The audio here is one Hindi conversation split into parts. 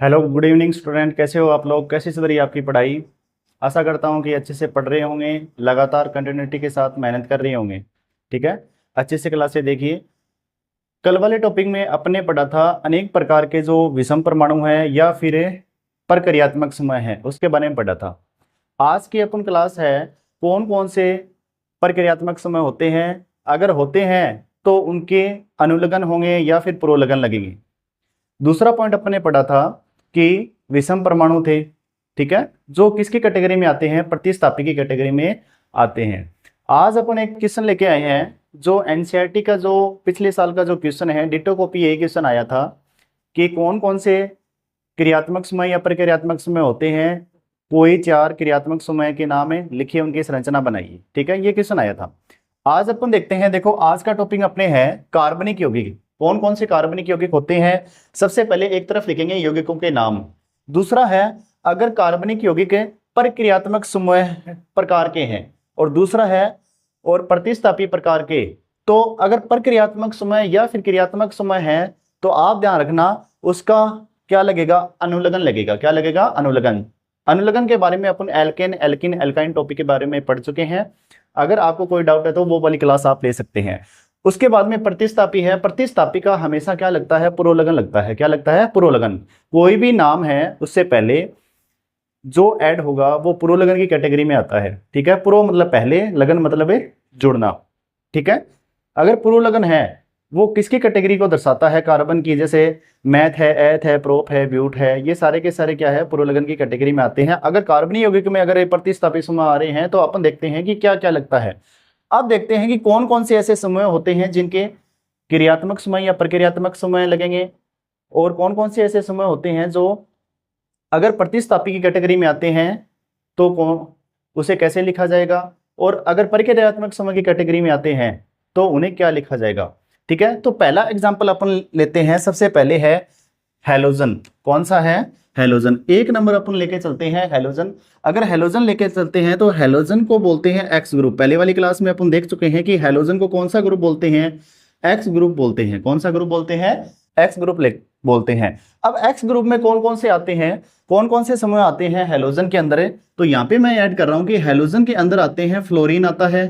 Hello, good evening student. कैसे हो आप लोग? कैसी चल रही है आपकी पढ़ाई? आशा करता हूँ कि अच्छे से पढ़ रहे होंगे, लगातार कंटिन्यूटी के साथ मेहनत कर रहे होंगे। ठीक है, अच्छे से क्लासेस देखिए। कल वाले टॉपिक में अपने पढ़ा था अनेक प्रकार के जो विषम परमाणु हैं या फिर प्रक्रियात्मक समूह हैं, उसके बारे में पढ़ा था। आज की अपन क्लास है कौन कौन से प्रक्रियात्मक समूह होते हैं, अगर होते हैं तो उनके अनुलग्न होंगे या फिर पुरोलग्न लगेंगे। दूसरा पॉइंट अपने पढ़ा था कि विषम परमाणु थे, ठीक है, जो किसकी कैटेगरी में आते हैं? प्रतिस्थापी की कैटेगरी में आते हैं। आज अपन एक क्वेश्चन लेके आए हैं जो एनसीईआरटी का जो पिछले साल का जो क्वेश्चन है, डिटो कॉपी यही क्वेश्चन आया था कि कौन कौन से क्रियात्मक समूह या प्रक्रियात्मक समूह होते हैं, कोई चार क्रियात्मक समूह के नाम है, लिखिए, उनकी संरचना बनाइए। ठीक है, ये क्वेश्चन आया था। आज अपन देखते हैं। देखो, आज का टॉपिक अपने है कार्बनिक यौगिक। कौन कौन से कार्बनिक यौगिक होते हैं? सबसे पहले एक तरफ लिखेंगे यौगिकों के नाम। दूसरा है अगर कार्बनिक यौगिक प्रक्रियात्मक समूह प्रकार के हैं, और दूसरा है और प्रतिस्थापी प्रकार के। तो अगर प्रक्रियात्मक समूह या फिर क्रियात्मक समूह है तो आप ध्यान रखना उसका क्या लगेगा? अनुलग्न लगेगा। क्या लगेगा? अनुलग्न। अनुलग्न के बारे में अपन एल्केन, एल्किन, एल्काइन टॉपिक के बारे में पढ़ चुके हैं। अगर आपको कोई डाउट है तो वो वाली क्लास आप ले सकते हैं। उसके बाद में प्रतिस्थापी है। प्रतिस्थापी का हमेशा क्या लगता है? पुरोलग्न लगता है। क्या लगता है? पुरोलग्न। कोई भी नाम है उससे पहले जो ऐड होगा वो पुरोलग्न की कैटेगरी में आता है। ठीक है, पुरो मतलब पहले, लगन मतलब जुड़ना। ठीक है, अगर पुरोलग्न है वो किसकी कैटेगरी को दर्शाता है? कार्बन की। जैसे मैथ है, एथ है, प्रोप है, ब्यूट है, ये सारे के सारे क्या है? पुरोलग्न की कैटेगरी में आते हैं। अगर कार्बनिक यौगिक में अगर प्रतिस्थापी समूह आ रहे हैं तो अपन देखते हैं कि क्या क्या लगता है। अब देखते हैं कि कौन कौन से ऐसे समूह होते हैं जिनके क्रियात्मक समूह या प्रक्रियात्मक समूह लगेंगे, और कौन कौन से ऐसे समूह होते हैं जो अगर प्रतिस्थापी की कैटेगरी में आते हैं तो कौन उसे कैसे लिखा जाएगा, और अगर प्रक्रियात्मक समूह की कैटेगरी में आते हैं तो उन्हें क्या लिखा जाएगा। ठीक है, तो पहला एग्जाम्पल अपन लेते हैं। सबसे पहले है हैलोजन। कौन सा है? हैलोजन। एक नंबर अपन लेके चलते हैं हैलोजन। अगर हैलोजन लेके चलते हैं तो हैलोजन को बोलते हैं एक्स ग्रुप। पहले वाली क्लास में अपन देख चुके हैं कि हैलोजन को कौन सा ग्रुप बोलते हैं? एक्स ग्रुप बोलते हैं। कौन सा ग्रुप बोलते हैं? एक्स ग्रुप बोलते हैं। अब एक्स ग्रुप में कौन कौन से आते हैं, कौन कौन से समूह आते हैं हैलोजन के अंदर? तो यहाँ पे मैं ऐड कर रहा हूं कि हैलोजन के अंदर आते हैं फ्लोरीन आता है,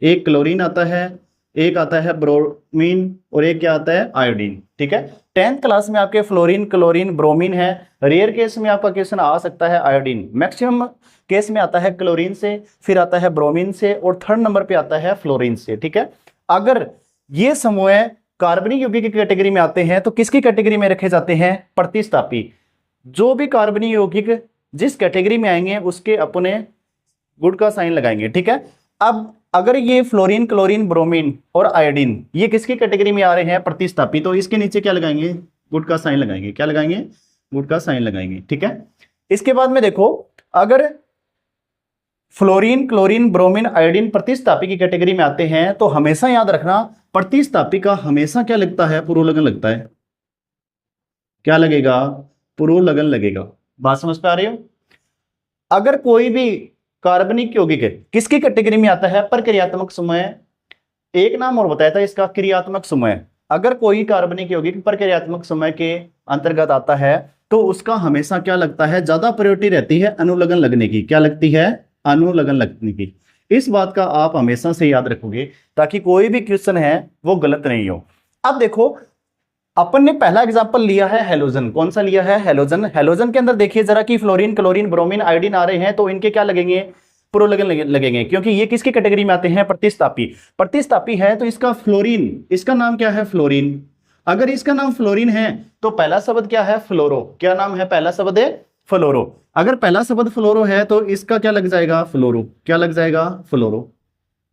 एक क्लोरीन आता है, एक आता है ब्रोमीन, और एक क्या आता है? आयोडीन। ठीक है, 10th क्लास में आपके फ्लोरीन, क्लोरीन, ब्रोमीन है। रेयर केस में आपका क्वेश्चन आ सकता है आयोडीन। मैक्सिमम केस में आता है क्लोरीन से, फिर आता है ब्रोमीन से, और थर्ड नंबर पे आता है फ्लोरीन से। ठीक है, अगर ये समूह कार्बनिक यौगिक की कैटेगरी में आते हैं तो किसकी कैटेगरी में रखे जाते हैं? प्रतिस्थापी। जो भी कार्बनिक यौगिक जिस कैटेगरी में आएंगे उसके अपने गुड का साइन लगाएंगे। ठीक है, अब अगर ये फ्लोरीन, क्लोरीन, ब्रोमीन और आयोडीन ये किसकी कैटेगरी में आ रहे हैं? प्रतिस्थापी। तो इसके नीचे क्या लगाएंगे? गुड का साइन लगाएंगे। क्या लगाएंगे? गुड का साइन लगाएंगे। ठीक है, इसके बाद में देखो, अगर फ्लोरीन, क्लोरीन, ब्रोमीन, आयोडीन प्रतिस्थापी की कैटेगरी में आते हैं तो हमेशा याद रखना प्रतिस्थापी का हमेशा क्या लगता है? पुरोलग्न लगता है। क्या लगेगा? पुरोलग्न लगेगा। बात समझ पे आ रही हो? अगर कोई भी कार्बनिक यौगिक है किसकी कैटेगरी में आता है? प्रक्रियात्मक समूह। एक नाम और बताया था इसका, क्रियात्मक समूह। अगर कोई कार्बनिक यौगिक प्रक्रियात्मक समूह के अंतर्गत आता है तो उसका हमेशा क्या लगता है? ज्यादा प्रायोरिटी रहती है अनुलग्न लगने की। क्या लगती है? अनुलग्न लगने की। इस बात का आप हमेशा से याद रखोगे ताकि कोई भी क्वेश्चन है वो गलत नहीं हो। अब देखो, अपन ने पहला एग्जांपल लिया है हैलोजन। कौन सा लिया है? हैलोजन। हैलोजन के अंदर देखिए जरा कि फ्लोरीन, क्लोरीन, ब्रोमीन, आयोडीन आ रहे हैं तो इनके क्या लगेंगे? पुरोलग्न लगेंगे, क्योंकि ये किसकी कैटेगरी में आते हैं? प्रतिस्थापी। प्रतिस्थापी है तो इसका फ्लोरीन, इसका नाम क्या है? फ्लोरीन। अगर इसका नाम फ्लोरीन है तो पहला शब्द क्या है? फ्लोरो। क्या नाम है? पहला शब्द है फ्लोरो। अगर पहला शब्द फ्लोरो है तो इसका क्या लग जाएगा? फ्लोरो। क्या लग जाएगा? फ्लोरो।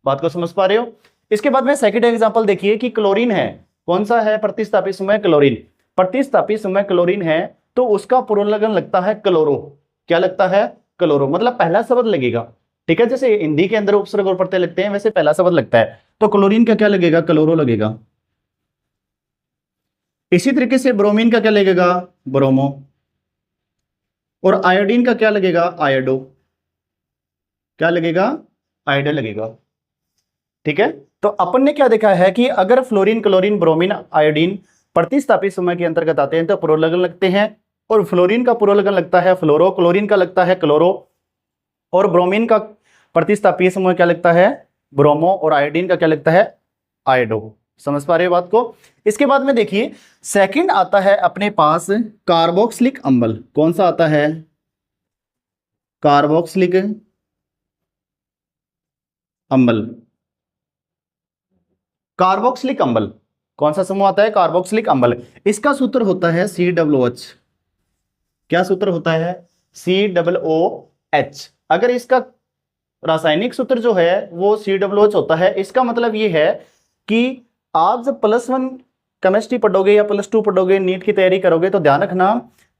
बात को समझ पा रहे हो? इसके बाद में सेकंड एग्जांपल देखिए कि क्लोरीन है। कौन सा है? प्रतिस्थापी समूह क्लोरीन। प्रतिस्थापी समूह क्लोरीन है तो उसका पुरोलग्न लगता है क्लोरो। क्या लगता है? क्लोरो। मतलब पहला शब्द लगेगा। ठीक है, जैसे हिंदी के अंदर उपसर्ग और प्रत्यय लगते हैं वैसे पहला शब्द लगता है, तो क्लोरीन का क्या लगेगा? क्लोरो लगेगा। इसी तरीके से ब्रोमीन का क्या लगेगा? ब्रोमो। और आयोडीन का क्या लगेगा? आयोडो। क्या लगेगा? आयोडो लगेगा। ठीक है, तो अपन ने क्या देखा है कि अगर फ्लोरीन, क्लोरीन, ब्रोमीन, आयोडीन प्रतिस्थापी समूह के अंतर्गत आते हैं तो पुरोलग्न लगते हैं। और फ्लोरीन का पूर्वलगन लगता है फ्लोरो, क्लोरीन का लगता है क्लोरो, और ब्रोमीन का प्रतिस्थापीय समूह क्या लगता है ब्रोमो, और आयोडीन का क्या लगता है आयोडो। समझ पा रहे हो बात को। इसके बाद में देखिए सेकंड आता है अपने पास कार्बोक्सिलिक अम्ल। कौन सा आता है कार्बोक्सिलिक अम्ल। कार्बोक्सिलिक अम्ल कौन सा समूह आता है कार्बोक्सिलिक अम्ल। इसका सूत्र होता है COOH। क्या सूत्र होता है COOH। अगर इसका रासायनिक सूत्र जो है वो COOH होता है, इसका मतलब ये है कि आप जब +1 केमिस्ट्री पढ़ोगे या +2 पढ़ोगे, नीट की तैयारी करोगे, तो ध्यान रखना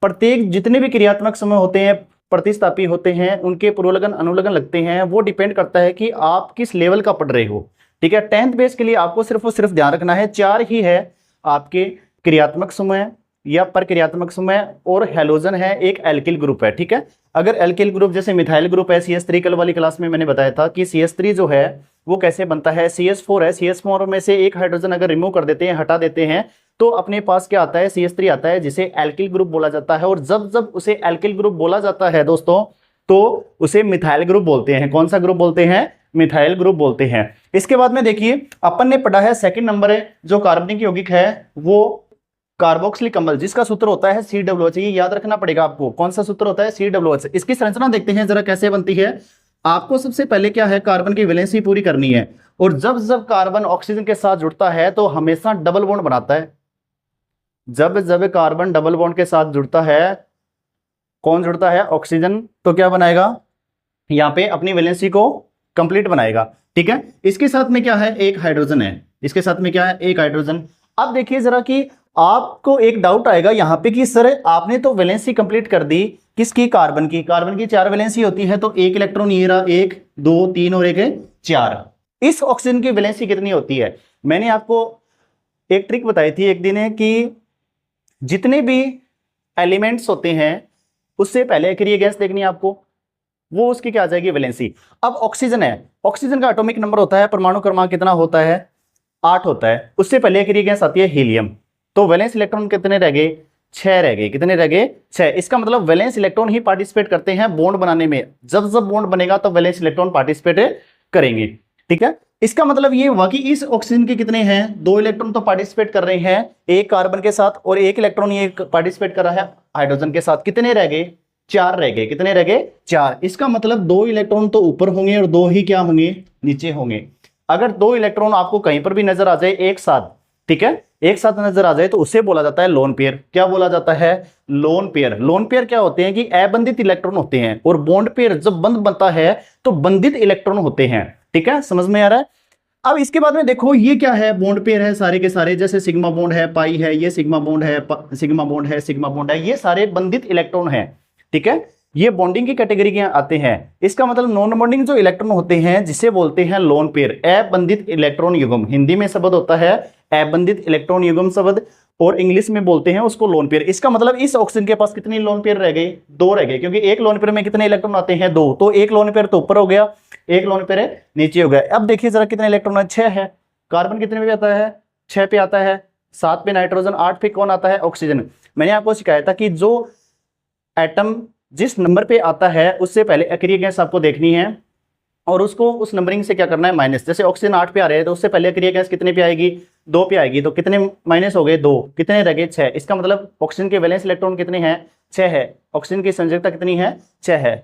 प्रत्येक जितने भी क्रियात्मक समूह होते हैं, प्रतिस्थापी होते हैं, उनके पूर्वलगन अनुलगन लगते हैं, वो डिपेंड करता है कि आप किस लेवल का पढ़ रहे हो। ठीक है, 10th बेस के लिए आपको सिर्फ और सिर्फ ध्यान रखना है 4 ही है आपके क्रियात्मक समूह या परक्रियात्मक समूह, और हैलोजन है, एक एल्किल ग्रुप है। ठीक है, अगर एल्किल ग्रुप जैसे मिथाइल ग्रुप है CH3, कल वाली क्लास में मैंने बताया था कि CH3 जो है वो कैसे बनता है, CH4 है, CH4 में से एक हाइड्रोजन अगर रिमूव कर देते हैं, हटा देते हैं, तो अपने पास क्या आता है CH3 आता है, जिसे एल्किल ग्रुप बोला जाता है। और जब जब उसे एल्किल ग्रुप बोला जाता है दोस्तों, तो उसे मिथाइल ग्रुप बोलते हैं। कौन सा ग्रुप बोलते हैं मिथाइल ग्रुप बोलते हैं। इसके बाद में देखिए अपन ने पढ़ा है सेकंड नंबर है जो कार्बनिक यौगिक है वो कार्बोक्सिलिक अम्ल, जिसका सूत्र होता है COOH। ये याद रखना पड़ेगा आपको, कौन सा सूत्र होता है COOH। इसकी संरचना देखते हैं जरा कैसे बनती है। आपको सबसे पहले क्या है कार्बन की वैलेंसी पूरी करनी है, और जब जब कार्बन ऑक्सीजन के साथ जुड़ता है तो हमेशा डबल बॉन्ड बनाता है। जब जब कार्बन डबल बॉन्ड के साथ जुड़ता है, कौन जुड़ता है ऑक्सीजन, तो क्या बनाएगा यहाँ पे अपनी वैलेंसी को कंप्लीट बनाएगा। ठीक है, इसके साथ में क्या है एक हाइड्रोजन है, इसके साथ में क्या है एक हाइड्रोजन। अब देखिए जरा कि आपको एक डाउट आएगा यहाँ पे कि सर आपने तो वैलेंसी कंप्लीट कर दी किसकी कार्बन की, कार्बन की 4 वैलेंसी होती है, तो एक इलेक्ट्रॉन ये रहा 1 2 3 और 1 है 4। इस ऑक्सीजन की वैलेंसी कितनी होती है। मैंने आपको एक ट्रिक बताई थी एक दिन है कि जितने भी एलिमेंट्स होते हैं उससे पहले अक्रिय गैस देखनी है आपको, वो उसकी क्या आ जाएगी वैलेंसी। अब ऑक्सीजन है, ऑक्सीजन का एटॉमिक नंबर होता है, परमाणु क्रमांक कितना होता है 8 होता है, उससे पहले अक्रिय गैस आती है हीलियम। तो वैलेंस इलेक्ट्रॉन कितने रह गए 6 रह गए, कितने रह गए 6। इसका मतलब वैलेंस इलेक्ट्रॉन ही पार्टिसिपेट करते हैं बॉन्ड बनाने में, जब जब बॉन्ड बनेगा तो वैलेंस इलेक्ट्रॉन पार्टिसिपेट करेंगे। ठीक है, इसका मतलब ये हुआ कि इस ऑक्सीजन के कितने हैं 2 इलेक्ट्रॉन तो पार्टिसिपेट कर रहे हैं एक कार्बन के साथ, और एक इलेक्ट्रॉन ये पार्टिसिपेट कर रहा है हाइड्रोजन के साथ, कितने रह गए 4 रह गए, कितने रह गए 4। इसका मतलब 2 इलेक्ट्रॉन तो ऊपर होंगे और 2 ही क्या होंगे नीचे होंगे। अगर 2 इलेक्ट्रॉन आपको कहीं पर भी नजर आ जाए एक साथ, ठीक है एक साथ नजर आ जाए, तो उसे बोला जाता है लोन पेयर। क्या बोला जाता है लोन पेयर। लोन पेयर क्या होते हैं कि अबंधित इलेक्ट्रॉन होते हैं, और बॉन्ड पेयर जब बंद बनता है तो बंधित इलेक्ट्रॉन होते हैं। ठीक है, समझ में आ रहा है। अब इसके बाद में देखो ये क्या है बॉन्ड पेयर है सारे के सारे, जैसे सिग्मा बॉन्ड है, पाई है, ये सिग्मा बॉन्ड है, सिग्मा बॉन्ड है, सिग्मा बॉन्ड है, ये सारे बंधित इलेक्ट्रॉन है। ठीक है, ये बॉन्डिंग की कैटेगरी के आते हैं। इसका मतलब नॉन बॉन्डिंग जो इलेक्ट्रॉन होते हैं जिसे बोलते हैं लोन पेयर, अबंधित इलेक्ट्रॉन युग्म। हिंदी में शब्द होता है अबंधित इलेक्ट्रॉन युग्म शब्द, और इंग्लिश में बोलते हैं उसको लोन पेयर। इसका मतलब इस ऑक्सीजन के पास कितनी लोन पेयर रह गई 2 रह गए, क्योंकि एक लोन पेयर में कितने इलेक्ट्रॉन आते हैं 2, तो एक लोन पेयर तो ऊपर हो गया, एक लोन पेयर नीचे हो गया। अब देखिए जरा कितने इलेक्ट्रॉन है 6 है। कार्बन कितने पे आता है 6 पे आता है, 7 पे नाइट्रोजन, 8 पे कौन आता है ऑक्सीजन। मैंने आपको सिखाया था कि जो एटम जिस नंबर पे आता है उससे पहले अक्रिय गैस आपको देखनी है, और उसको उस नंबरिंग से क्या करना है माइनस। जैसे ऑक्सीजन 8 पे आ रहे हैं तो उससे पहले अक्रिय गैस कितने पे आएगी 2 पे आएगी, तो कितने माइनस हो गए 2, कितने रह गए 6। इसका मतलब ऑक्सीजन के वैलेंस इलेक्ट्रॉन कितने हैं 6 है, ऑक्सीजन की संयोजकता कितनी है 6 है।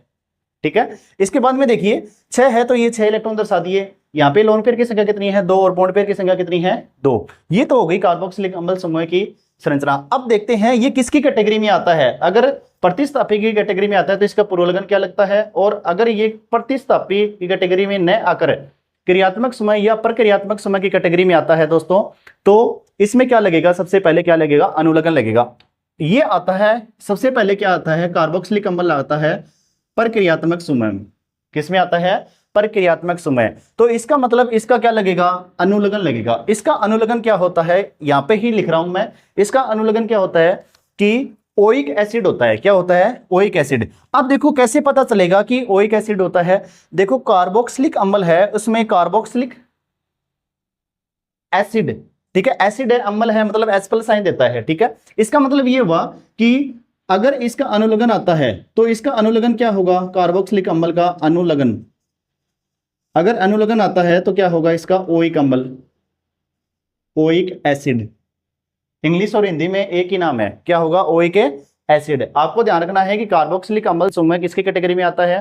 ठीक है, इसके बाद में देखिए 6 है तो ये 6 इलेक्ट्रॉन दर्शा दिए। यहाँ पे लोन पेयर की संख्या कितनी है 2, और बॉन्ड पेयर की संख्या कितनी है 2। ये तो हो गई कार्बोक्सिलिक अम्ल समूह की संरचना। अब देखते हैं ये किसकी कैटेगरी में आता है। अगर प्रतिस्थापी की कैटेगरी में आता है तो इसका पूर्वलगन क्या लगता है, और अगर ये प्रतिस्थापी की कैटेगरी में न आकर क्रियात्मक समूह या प्रक्रियात्मक समूह की कैटेगरी में आता है दोस्तों, तो इसमें क्या लगेगा सबसे पहले क्या लगेगा अनुलगन लगेगा। ये आता है सबसे पहले क्या आता है कार्बोक्सिलिक अम्ल आता है प्रक्रियात्मक समूह। किसमें आता है प्रक्रियात्मक समूह। तो इसका मतलब इसका क्या लगेगा अनुलगन लगेगा। इसका अनुलगन क्या होता है यहां पे ही लिख रहा हूं मैं। इसका अनुलगन क्या होता है कि ओइक एसिड होता है। क्या होता है ओइक एसिड। अब देखो कैसे पता चलेगा कि ओइक एसिड होता है। देखो कार्बोक्सिलिक अम्ल है उसमें कार्बोक्सिलिक एसिड, ठीक है एसिड है अम्ल है मतलब एस प्लस साइन देता है। ठीक है, इसका मतलब ये हुआ कि अगर इसका अनुलग्न आता है तो इसका अनुलग्न क्या होगा, कार्बोक्सिलिक अम्ल का अनुलग्न। अगर अनुलग्न आता है तो क्या होगा इसका, ओइक अम्ल, ओइक एसिड। इंग्लिश और हिंदी में एक ही नाम है, क्या होगा, ओइक एसिड। आपको ध्यान रखना है कि कार्बोक्सिलिक अम्ल समूह किसकी कैटेगरी में आता है,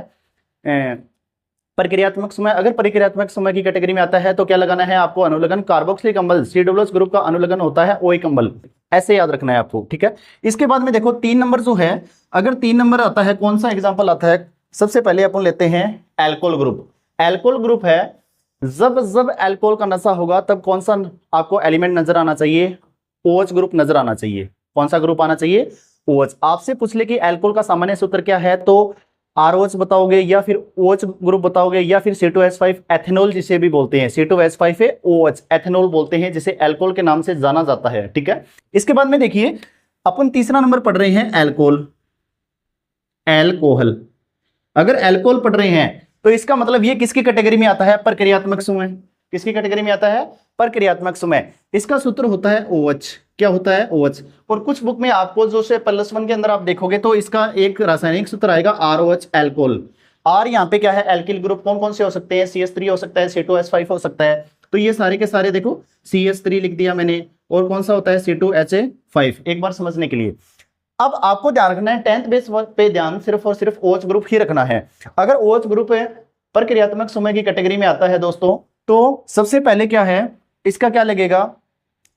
प्रक्रियात्मक समूह। अगर प्रक्रियात्मक समूह की कैटेगरी में आता है तो क्या लगाना है आपको, अनुलग्न। कार्बोक्सिलिक अम्ल COOH ग्रुप का अनुलग्न होता है ओइक अम्ल, ऐसे याद रखना है आपको, ठीक है। इसके बाद में देखो 3 नंबर जो है, अगर 3 नंबर आता है, कौन सा एग्जाम्पल आता है, सबसे पहले अपन लेते हैं एल्कोहल ग्रुप। एल्कोहल ग्रुप है, जब जब एल्कोहल का नशा होगा तब कौन सा आपको एलिमेंट नजर आना चाहिए, OH ग्रुप नजर आना चाहिए। कौन सा ग्रुप आना चाहिए, OH। आपसे पूछ ले कि एल्कोहल का सामान्य सूत्र क्या है, तो ROH बताओगे या फिर OH ग्रुप बताओगे या फिर C2H5 एथेनॉल जिसे भी बोलते हैं, C2H5 OH एथेनॉल बोलते हैं, जिसे एल्कोहल के नाम से जाना जाता है, ठीक है। इसके बाद में देखिए अपन तीसरा नंबर पढ़ रहे हैं एल्कोहल। एल्कोहल, अगर एल्कोहल पढ़ रहे हैं तो इसका मतलब ये किसकी कैटेगरी में आता है, प्रक्रियात्मक समूह। किसकी कैटेगरी में आता है, प्रक्रियात्मक समूह। इसका सूत्र होता है OH। क्या होता है, OH। और कुछ बुक में आपको जो से +1 के अंदर आप देखोगे तो इसका एक रासायनिक सूत्र आएगा ROH एल्कोहल। R यहाँ पे क्या है, एल्किल ग्रुप कौन कौन से हो सकते हैं, CH3 हो सकता है, C2H5 हो सकता है। तो ये सारे के सारे देखो CH3 लिख दिया मैंने, और कौन सा होता है C2H5, एक बार समझने के लिए। अब आपको ध्यान रखना है 10th बेस पे ध्यान सिर्फ और सिर्फ OH ग्रुप ही रखना है। अगर OH ग्रुप प्रक्रियात्मक समूह की कैटेगरी में आता है दोस्तों, तो सबसे पहले क्या है, इसका क्या लगेगा,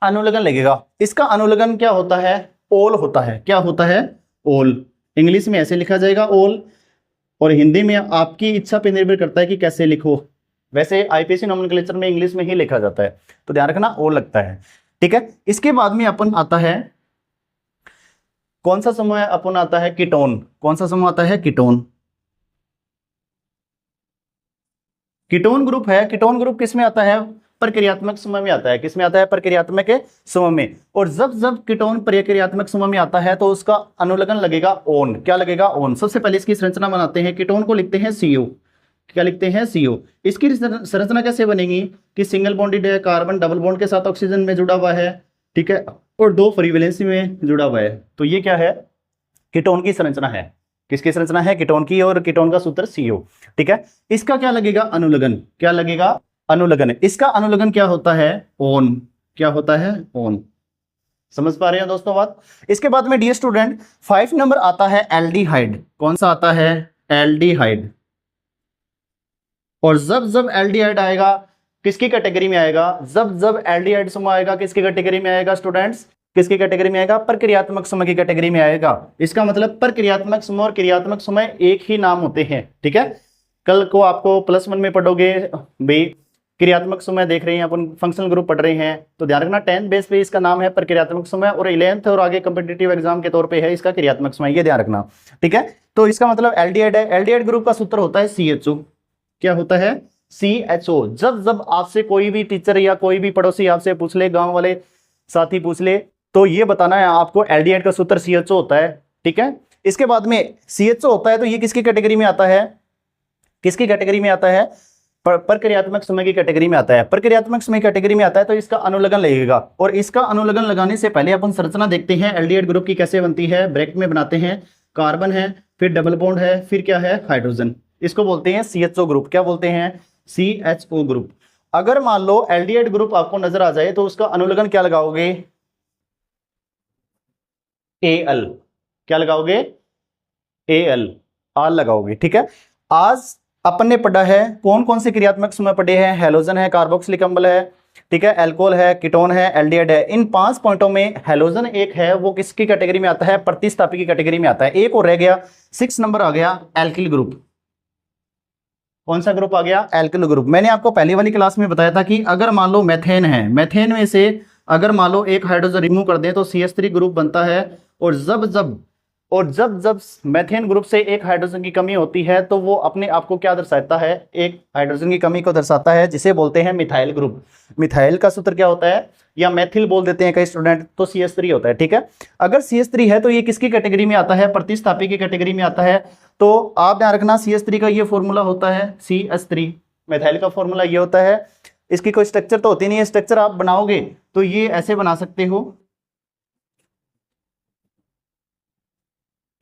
अनुलग्न लगेगा। इसका अनुलग्न क्या होता है, ओल होता है। क्या होता है, ओल। इंग्लिश में ऐसे लिखा जाएगा ओल, और हिंदी में आपकी इच्छा पे निर्भर करता है कि कैसे लिखो। वैसे IPC नोमेनक्लेचर में इंग्लिश में ही लिखा जाता है, तो ध्यान रखना ओल लगता है, ठीक है। इसके बाद में अपन आता है, कौन सा समूह है, अपन आता है कीटोन। कौन सा समूह आता है, कीटोन। कीटोन ग्रुप है, कीटोन ग्रुप किस में आता है, प्रक्रियात्मक समूह में आता है। किस में आता है, प्रक्रियात्मक समूह में। और जब जब कीटोन प्रक्रियात्मक समूह में आता है तो उसका अनुलग्न लगेगा ओन। क्या लगेगा, ओन। सबसे पहले इसकी संरचना बनाते हैं, कीटोन को लिखते हैं CO। क्या लिखते हैं, CO। इसकी संरचना कैसे बनेगी कि सिंगल बॉन्डेड है, कार्बन डबल बॉन्ड के साथ ऑक्सीजन में जुड़ा हुआ है, ठीक है, और 2 फ्री वैलेंसी में जुड़ा हुआ है। तो ये क्या है, कीटोन की संरचना है। किसकी संरचना है, कीटोन की, और कीटोन का सूत्र CO, ठीक है। इसका क्या लगेगा, अनुलग्न। क्या लगेगा, अनुलग्न। इसका अनुलग्न क्या होता है, ओन। क्या होता है, ओन। समझ पा रहे हैं दोस्तों बात। इसके बाद में डियर स्टूडेंट 5 नंबर आता है एल्डिहाइड। कौन सा आता है, एल्डिहाइड। और जब जब एल्डिहाइड आएगा किसकी कैटेगरी में आएगा, जब जब एल्डिहाइड समूह आएगा किसकी कैटेगरी में आएगा स्टूडेंट्स, किसकी कैटेगरी में आएगा, प्रक्रियात्मक समूह की कैटेगरी में आएगा। इसका मतलब प्रक्रियात्मक समूह और क्रियात्मक समूह एक ही नाम होते हैं, ठीक है। कल को आपको +1 में पढ़ोगे भाई, क्रियात्मक समूह देख रहे हैं अपन, फंक्शनल ग्रुप पढ़ रहे हैं, तो ध्यान रखना 10th बेस पे इसका नाम है प्रक्रियात्मक समूह, और 11th और आगे कॉम्पिटिटिव एग्जाम के तौर पे है इसका क्रियात्मक समूह, ये ध्यान रखना, ठीक है। तो इसका मतलब एल्डिहाइड है। एल्डिहाइड ग्रुप का सूत्र होता है CHO। क्या होता है, CHO। जब जब आपसे कोई भी टीचर या कोई भी पड़ोसी आपसे पूछ ले, गांव वाले साथी पूछ ले, तो ये बताना है आपको एल्डिहाइड का सूत्र CHO होता है, ठीक है। इसके बाद में CHO होता है तो ये किसकी कैटेगरी में आता है, किसकी कैटेगरी में आता है, प्रक्रियात्मक समूह की कैटेगरी में आता है। प्रक्रियात्मक समूह कैटेगरी में आता है तो इसका अनुलग्न लगेगा। और इसका अनुलग्न लगाने से पहले अपन संरचना देखते हैं एल्डिहाइड ग्रुप की कैसे बनती है। ब्रैकेट में बनाते हैं, कार्बन है, फिर डबल बॉन्ड है, फिर क्या है, हाइड्रोजन। इसको बोलते हैं CHO ग्रुप। क्या बोलते हैं, CHO ग्रुप। अगर मान लो एल्डिहाइड ग्रुप आपको नजर आ जाए तो उसका अनुलग्न क्या लगाओगे, Al। क्या लगाओगे, Al, आल लगाओगे, ठीक है। आज अपन ने पढ़ा है कौन कौन से क्रियात्मक समूह पढ़े हैं, हेलोजन है, कार्बोक्सिलिक अम्ल है, ठीक है, एल्कोहल है, कीटोन है, एल्डिहाइड है। इन 5 पॉइंटों में हेलोजन एक है, वो किसकी कैटेगरी में आता है, प्रतिस्थापी की कैटेगरी में आता है। एक और रह गया, 6 नंबर आ गया एल्किल ग्रुप। कौन सा ग्रुप आ गया, एल्किल ग्रुप। मैंने आपको पहली वाली क्लास में बताया था कि अगर मान लो मेथेन है, मेथेन में से अगर मान लो एक हाइड्रोजन रिमूव कर दें तो CH3 ग्रुप बनता है। और जब जब मेथेन ग्रुप से एक हाइड्रोजन की कमी होती है तो वो अपने आप को क्या दर्शाता है, एक हाइड्रोजन की कमी को दर्शाता है, जिसे बोलते हैं मिथाइल ग्रुप। मिथाइल का सूत्र क्या होता है, या मैथिल बोल देते हैं कई स्टूडेंट, तो CH3 होता है, ठीक है। अगर CH3 है तो ये किसकी कैटेगरी में आता है, प्रतिस्थापी की कैटेगरी में आता है। तो आप ध्यान रखना CH3 का ये फॉर्मूला होता है CH3, मिथाइल का फॉर्मूला ये होता है। इसकी कोई स्ट्रक्चर तो होती नहीं है, स्ट्रक्चर आप बनाओगे तो ये ऐसे बना सकते हो,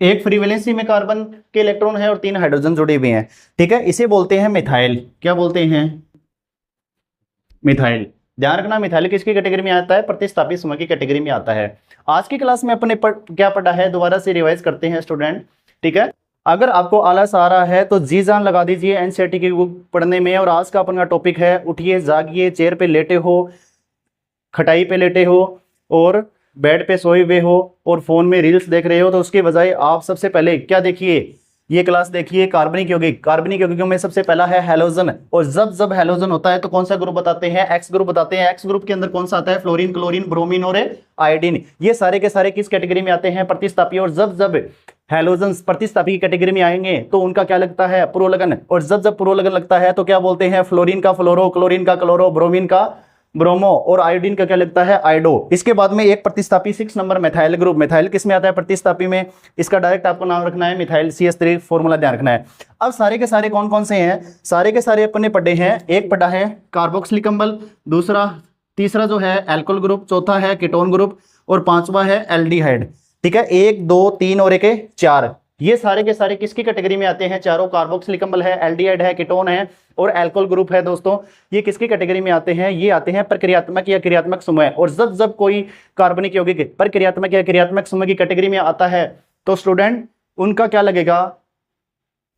एक फ्री वैलेंसी में कार्बन के इलेक्ट्रॉन है और 3 हाइड्रोजन जुड़े हुए हैं, ठीक है। इसे बोलते हैं मिथाइल। क्या बोलते हैं? मिथाइल। ध्यान रखना, मिथाइल किसकी कैटेगरी में आता है? प्रतिस्थापी समूह की कैटेगरी में आता है। आज की क्लास में अपने क्या पढ़ा है, दोबारा से रिवाइज करते हैं स्टूडेंट, ठीक है। अगर आपको आलस आ रहा है तो जी जान लगा दीजिए एनसीईआरटी की बुक पढ़ने में। और आज का अपना टॉपिक है, उठिए जागिए, चेयर पे लेटे हो, खटाई पे लेटे हो और बेड पे सोए हुए हो और फोन में रील्स देख रहे हो, तो उसके बजाय आप सबसे पहले क्या देखिए, ये क्लास देखिए कार्बनिक यौगिक। कार्बनिक यौगिकों में सबसे पहला है हैलोजन। और जब जब हैलोजन होता है तो कौन सा ग्रुप बताते हैं? एक्स ग्रुप बताते हैं। एक्स ग्रुप के अंदर कौन सा आता है? फ्लोरीन, क्लोरीन, ब्रोमीन और आयोडीन। ये सारे के सारे किस कैटेगरी में आते हैं? प्रतिस्थापी। और जब जब हैलोजन प्रतिस्थापी की कैटेगरी में आएंगे तो उनका क्या लगता है? पुरोलगन। और जब जब पुरोलगन लगता है तो क्या बोलते हैं? फ्लोरीन का फ्लोरो, क्लोरीन का क्लोरो, ब्रोमीन का ब्रोमो और आयोडीन का क्या लगता है? आयोडो। इसके बाद में एक प्रतिस्थापी 6 नंबर मिथाइल ग्रुप। मिथाइल किस में आता है? प्रतिस्थापी में। इसका डायरेक्ट आपको नाम रखना है मिथाइल CH3, फॉर्मूला ध्यान रखना है। अब सारे के सारे कौन कौन से हैं? सारे के सारे अपने पढ़े हैं। एक पढ़ा है कार्बोक्सिलिक अम्ल, तीसरा जो है एल्कोहल ग्रुप, चौथा है कीटोन ग्रुप और पांचवा है एल्डिहाइड, ठीक है। 1 2 3 और 1 4, ये सारे के सारे किसकी कैटेगरी में आते हैं? चारों। कार्बोक्सिलिक अम्ल है, एल्डिहाइड है, कीटोन है और एल्कोहल ग्रुप है दोस्तों। ये किसकी कैटेगरी में आते हैं? ये आते हैं प्रक्रियात्मक या क्रियात्मक समूह। और जब जब कोई कार्बनिक यौगिक प्रक्रियात्मक या क्रियात्मक समूह की कैटेगरी में आता है तो स्टूडेंट उनका क्या लगेगा?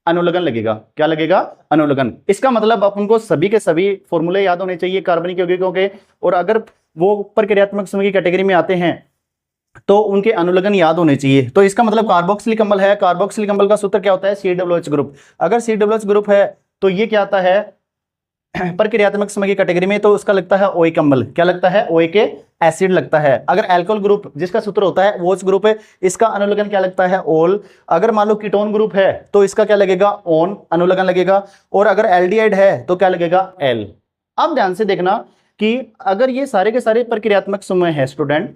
अनुलग्न लगेगा। क्या लगेगा? अनुलग्न। इसका मतलब अपन को सभी के सभी फॉर्मूले याद होने चाहिए कार्बनिक यौगिकों के। और अगर वो प्रक्रियात्मक समूह की कैटेगरी में आते हैं तो उनके अनुलग्न याद होने चाहिए। तो इसका मतलब कार्बोक्सिलिक अम्ल है, कार्बोक्सिलिक अम्ल का सूत्र क्या होता है? COOH group. अगर COOH ग्रुप है तो ये क्या आता है प्रक्रियात्मक समूह की कैटेगरी में? तो उसका लगता है ओइक अम्ल। क्या लगता है? ओइक एसिड लगता है। अगर एल्कोहल ग्रुप जिसका सूत्र होता है OH ग्रुप है, इसका अनुलग्न क्या लगता है? ओल। अगर मान लो कीटोन ग्रुप है तो इसका क्या लगेगा? ओन, अनुलग्न लगेगा। और अगर एल्डिहाइड है तो क्या लगेगा? एल। अब ध्यान से देखना कि अगर ये सारे के सारे प्रक्रियात्मक समूह है स्टूडेंट,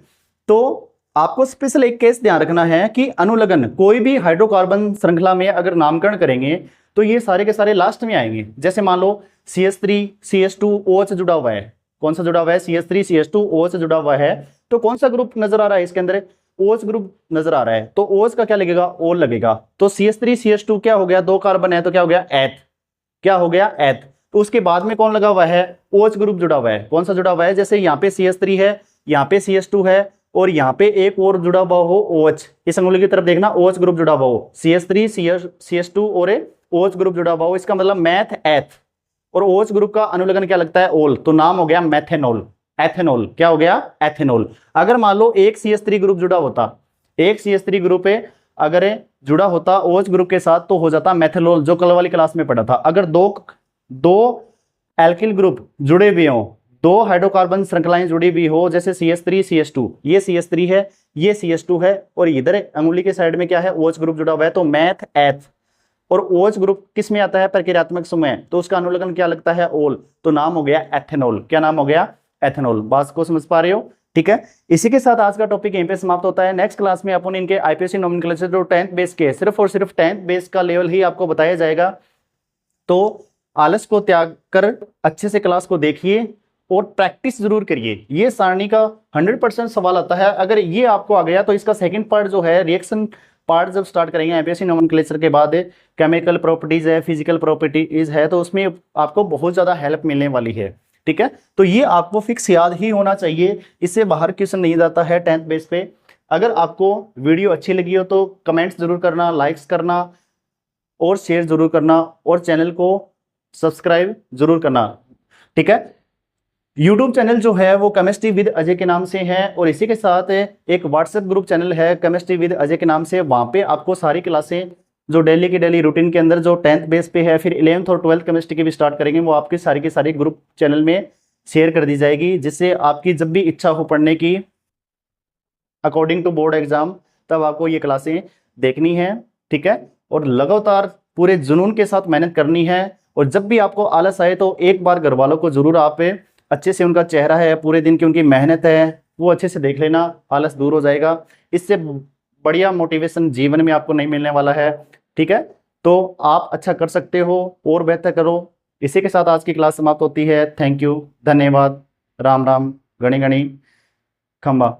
तो आपको स्पेशल एक केस ध्यान रखना है कि अनुलग्न कोई भी हाइड्रोकार्बन श्रृंखला में अगर नामकरण करेंगे तो ये सारे के सारे लास्ट में आएंगे। जैसे मान लो CH3 CH2 OH जुड़ा हुआ है। कौन सा जुड़ा हुआ है? CH3 CH2 OH जुड़ा हुआ है। तो कौन सा ग्रुप नजर आ रहा है इसके अंदर? OH ग्रुप नजर आ रहा है। तो OH का क्या लगेगा? ओल लगेगा। तो CH3 CH2 क्या हो गया? 2 कार्बन है तो क्या हो गया? एथ। क्या हो गया? एथ। तो उसके बाद में कौन लगा हुआ है? OH ग्रुप जुड़ा हुआ है। कौन सा जुड़ा हुआ है? जैसे यहाँ पे CH3 है, यहाँ पे CH2 है और यहाँ पे एक और जुड़ा हुआ हो OH। इस अंगुली की तरफ देखना, OH ग्रुप जुड़ा हुआ हो। CH3 CH2 और OH ग्रुप जुड़ा हुआ हो, इसका मतलब मैथ एथ। और OH ग्रुप का अनुलग्न क्या लगता है? ओल। तो नाम हो गया मैथेनॉल, एथेनॉल। क्या हो गया? एथेनॉल। अगर मान लो एक CH3 ग्रुप जुड़ा होता, एक CH3 ग्रुप अगर जुड़ा होता OH ग्रुप के साथ तो हो जाता मैथेनॉल, जो कल वाली क्लास में पढ़ा था। अगर दो एल्किल ग्रुप जुड़े हुए हों, 2 हाइड्रोकार्बन श्रृंखलाएं जुड़ी हुई हो, जैसे CH3 CH2, ये CH3 है, ये CH2 है और इधर अंगुली के साइड में क्या है? OH ग्रुप जुड़ा हुआ है। तो मैथ एथ। और OH ग्रुप किस में आता है? प्रक्रियात्मक समूह। तो उसका अनुलग्न क्या लगता है? ओल। तो नाम हो गया एथेनॉल। क्या नाम हो गया? एथेनॉल। बात को समझ पा रहे हो? ठीक है। इसी के साथ आज का टॉपिक यहीं पे समाप्त होता है। नेक्स्ट क्लास में अपन इनके IPSC नोमेनक्लेचर जो 10th बेस के, सिर्फ और सिर्फ 10th बेस का लेवल ही आपको बताया जाएगा। तो आलस को त्याग कर अच्छे से क्लास को देखिए और प्रैक्टिस जरूर करिए। ये सारणी का 100% सवाल आता है। अगर ये आपको आ गया तो इसका सेकंड पार्ट जो है रिएक्शन पार्ट जब स्टार्ट करेंगे IPSC नोमेनक्लेचर के बाद, केमिकल प्रॉपर्टीज है, फिजिकल प्रॉपर्टीज है, तो उसमें आपको बहुत ज्यादा हेल्प मिलने वाली है। ठीक है। तो ये आपको फिक्स याद ही होना चाहिए, इससे बाहर क्वेश्चन नहीं जाता है 10th बेस पे। अगर आपको वीडियो अच्छी लगी हो तो कमेंट्स जरूर करना, लाइक्स करना और शेयर जरूर करना और चैनल को सब्सक्राइब जरूर करना। ठीक है। यूट्यूब चैनल जो है वो केमिस्ट्री विद अजय के नाम से है और इसी के साथ एक व्हाट्सएप ग्रुप चैनल है केमिस्ट्री विद अजय के नाम से। वहाँ पे आपको सारी क्लासें जो डेली की डेली रूटीन के अंदर जो 10th बेस पे है, फिर 11th और 12th केमिस्ट्री की भी स्टार्ट करेंगे, वो आपकी सारी की सारी ग्रुप चैनल में शेयर कर दी जाएगी, जिससे आपकी जब भी इच्छा हो पढ़ने की अकॉर्डिंग टू बोर्ड एग्जाम, तब आपको ये क्लासें देखनी है। ठीक है। और लगातार पूरे जुनून के साथ मेहनत करनी है। और जब भी आपको आलस आए तो एक बार घर वालों को जरूर आप अच्छे से, उनका चेहरा है पूरे दिन की उनकी मेहनत है वो अच्छे से देख लेना, आलस दूर हो जाएगा। इससे बढ़िया मोटिवेशन जीवन में आपको नहीं मिलने वाला है। ठीक है। तो आप अच्छा कर सकते हो और बेहतर करो। इसी के साथ आज की क्लास समाप्त होती है। थैंक यू, धन्यवाद, राम राम, गणी गणी, खंबा।